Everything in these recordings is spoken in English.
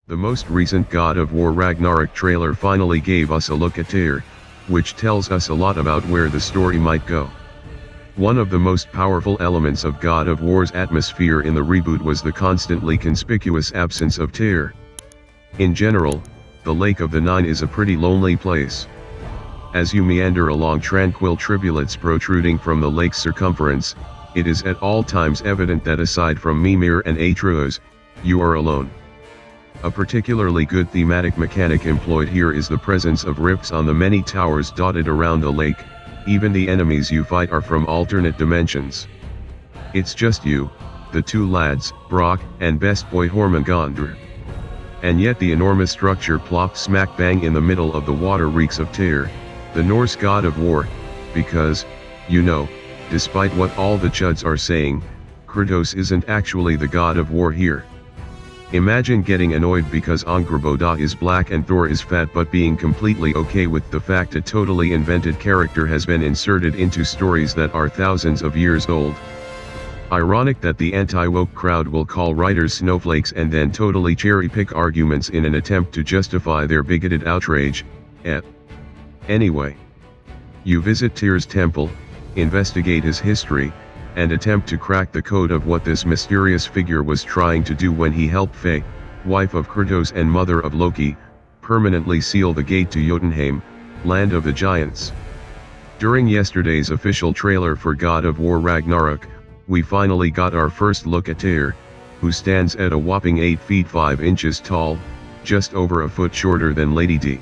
The most recent God of War Ragnarok trailer finally gave us a look at Tyr, which tells us a lot about where the story might go. One of the most powerful elements of God of War's atmosphere in the reboot was the constantly conspicuous absence of Tyr. In general, the Lake of the Nine is a pretty lonely place. As you meander along tranquil tribulates protruding from the lake's circumference, it is at all times evident that aside from Mimir and Atreus, you are alone. A particularly good thematic mechanic employed here is the presence of rifts on the many towers dotted around the lake. Even the enemies you fight are from alternate dimensions. It's just you, the two lads, Brock and best boy Hormungandr. And yet the enormous structure plopped smack bang in the middle of the water reeks of Tyr, the Norse god of war, because, you know, despite what all the chuds are saying, Kratos isn't actually the god of war here. Imagine getting annoyed because Angrboda is black and Thor is fat, but being completely okay with the fact a totally invented character has been inserted into stories that are thousands of years old. Ironic that the anti-woke crowd will call writers snowflakes and then totally cherry-pick arguments in an attempt to justify their bigoted outrage. Anyway, you visit Tyr's temple, investigate his history, and attempt to crack the code of what this mysterious figure was trying to do when he helped Freya, wife of Kratos and mother of Loki, permanently seal the gate to Jotunheim, land of the giants. During yesterday's official trailer for God of War Ragnarok, we finally got our first look at Tyr, who stands at a whopping 8 feet 5 inches tall, just over a foot shorter than Lady D.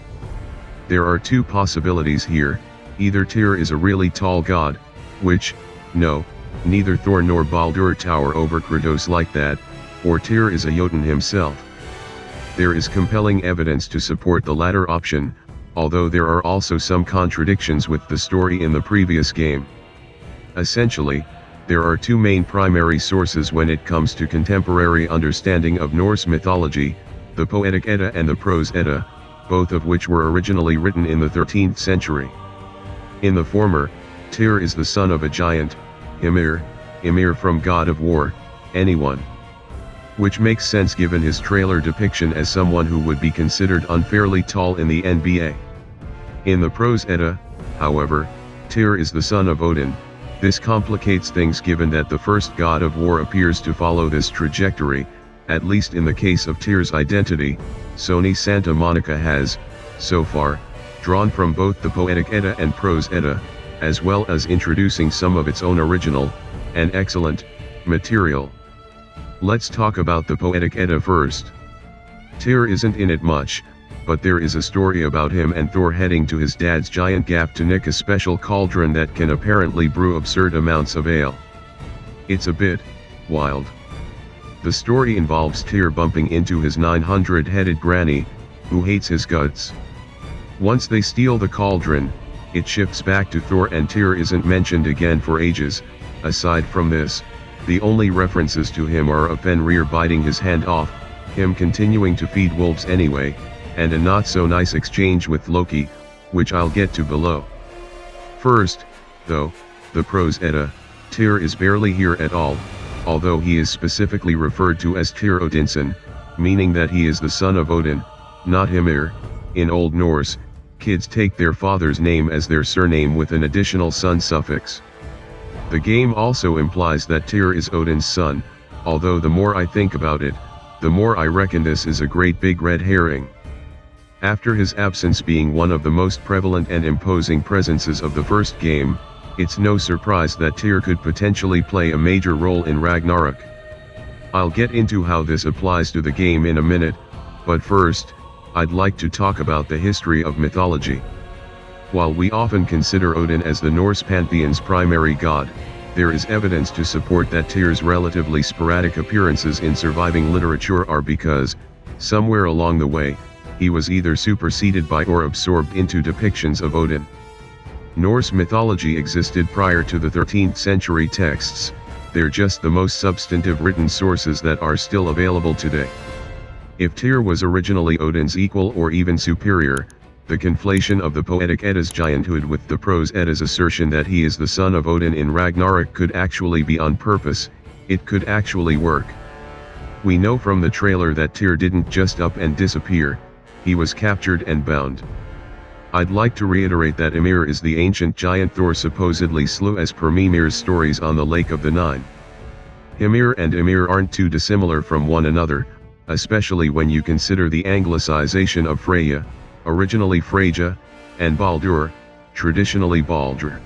There are two possibilities here: either Tyr is a really tall god, which, no, neither Thor nor Baldur tower over Kratos like that, or Tyr is a Jotun himself. There is compelling evidence to support the latter option, although there are also some contradictions with the story in the previous game. Essentially, there are two main primary sources when it comes to contemporary understanding of Norse mythology, the Poetic Edda and the Prose Edda, both of which were originally written in the 13th century. In the former, Tyr is the son of a giant, Ymir from God of War, anyone. Which makes sense given his trailer depiction as someone who would be considered unfairly tall in the NBA. In the Prose Edda, however, Tyr is the son of Odin. This complicates things given that the first god of war appears to follow this trajectory, at least in the case of Tyr's identity. Sony Santa Monica has, so far, drawn from both the Poetic Edda and Prose Edda, as well as introducing some of its own original, and excellent, material. Let's talk about the Poetic Edda first. Tyr isn't in it much, but there is a story about him and Thor heading to his dad's giant gap to nick a special cauldron that can apparently brew absurd amounts of ale. It's a bit wild. The story involves Tyr bumping into his 900-headed granny, who hates his guts. Once they steal the cauldron, it shifts back to Thor and Tyr isn't mentioned again for ages. Aside from this, the only references to him are of Fenrir biting his hand off, him continuing to feed wolves anyway, and a not-so-nice exchange with Loki, which I'll get to below. First, though, the Prose Edda, Tyr is barely here at all, although he is specifically referred to as Tyr Odinson, meaning that he is the son of Odin, not Ymir. In Old Norse, kids take their father's name as their surname with an additional son suffix. The game also implies that Tyr is Odin's son, although the more I think about it, the more I reckon this is a great big red herring. After his absence being one of the most prevalent and imposing presences of the first game, it's no surprise that Tyr could potentially play a major role in Ragnarok. I'll get into how this applies to the game in a minute, but first, I'd like to talk about the history of mythology. While we often consider Odin as the Norse pantheon's primary god, there is evidence to support that Tyr's relatively sporadic appearances in surviving literature are because, somewhere along the way, he was either superseded by or absorbed into depictions of Odin. Norse mythology existed prior to the 13th century texts, they're just the most substantive written sources that are still available today. If Tyr was originally Odin's equal or even superior, the conflation of the Poetic Edda's gianthood with the Prose Edda's assertion that he is the son of Odin in Ragnarok could actually be on purpose. It could actually work. We know from the trailer that Tyr didn't just up and disappear, he was captured and bound. I'd like to reiterate that Ymir is the ancient giant Thor supposedly slew as per Mimir's stories on the Lake of the Nine. Ymir and Ymir aren't too dissimilar from one another, especially when you consider the anglicization of Freya, originally Freyja, and Baldur, traditionally Baldr.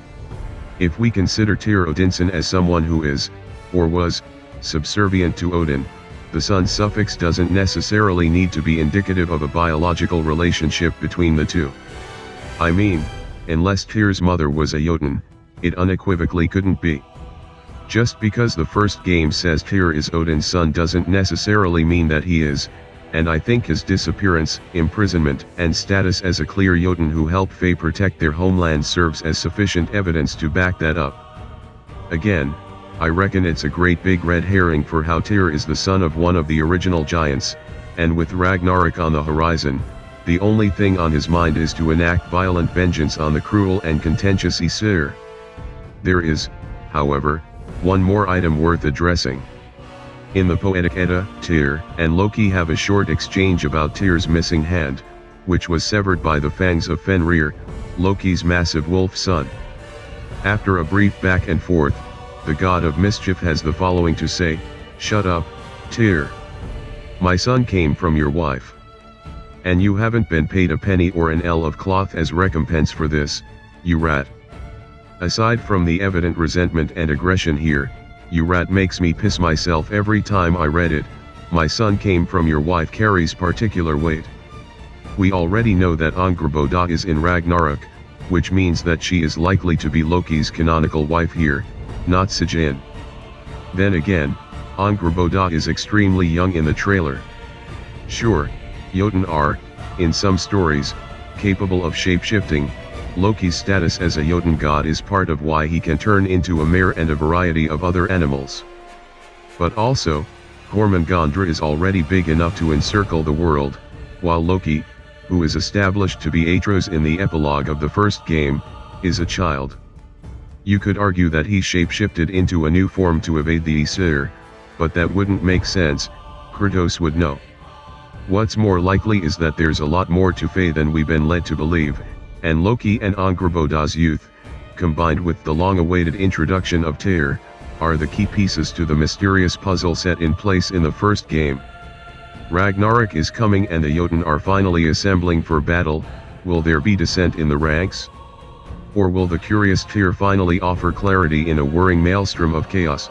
If we consider Tyr Odinson as someone who is, or was, subservient to Odin, the son suffix doesn't necessarily need to be indicative of a biological relationship between the two. I mean, unless Tyr's mother was a Jotun, it unequivocally couldn't be. Just because the first game says Tyr is Odin's son doesn't necessarily mean that he is, and I think his disappearance, imprisonment, and status as a clear Jotun who helped Fae protect their homeland serves as sufficient evidence to back that up. Again, I reckon it's a great big red herring for how Tyr is the son of one of the original giants, and with Ragnarok on the horizon, the only thing on his mind is to enact violent vengeance on the cruel and contentious Aesir. There is, however, one more item worth addressing. In the Poetic Edda, Tyr and Loki have a short exchange about Tyr's missing hand, which was severed by the fangs of Fenrir, Loki's massive wolf son. After a brief back and forth, the god of mischief has the following to say: "Shut up, Tyr. My son came from your wife. And you haven't been paid a penny or an ell of cloth as recompense for this, you rat." Aside from the evident resentment and aggression here, "you rat" makes me piss myself every time I read it. "My son came from your wife" carries particular weight. We already know that Angrboda is in Ragnarok, which means that she is likely to be Loki's canonical wife here, not Sigyn. Then again, Angrboda is extremely young in the trailer. Sure, Jotun are, in some stories, capable of shapeshifting. Loki's status as a Jotun god is part of why he can turn into a mare and a variety of other animals. But also, Jormungandr is already big enough to encircle the world, while Loki, who is established to be Atreus in the epilogue of the first game, is a child. You could argue that he shapeshifted into a new form to evade the Aesir, but that wouldn't make sense. Kratos would know. What's more likely is that there's a lot more to Fae than we've been led to believe, and Loki and Angrboda's youth, combined with the long-awaited introduction of Tyr, are the key pieces to the mysterious puzzle set in place in the first game. Ragnarok is coming and the Jotun are finally assembling for battle. Will there be dissent in the ranks? Or will the curious Tyr finally offer clarity in a whirring maelstrom of chaos?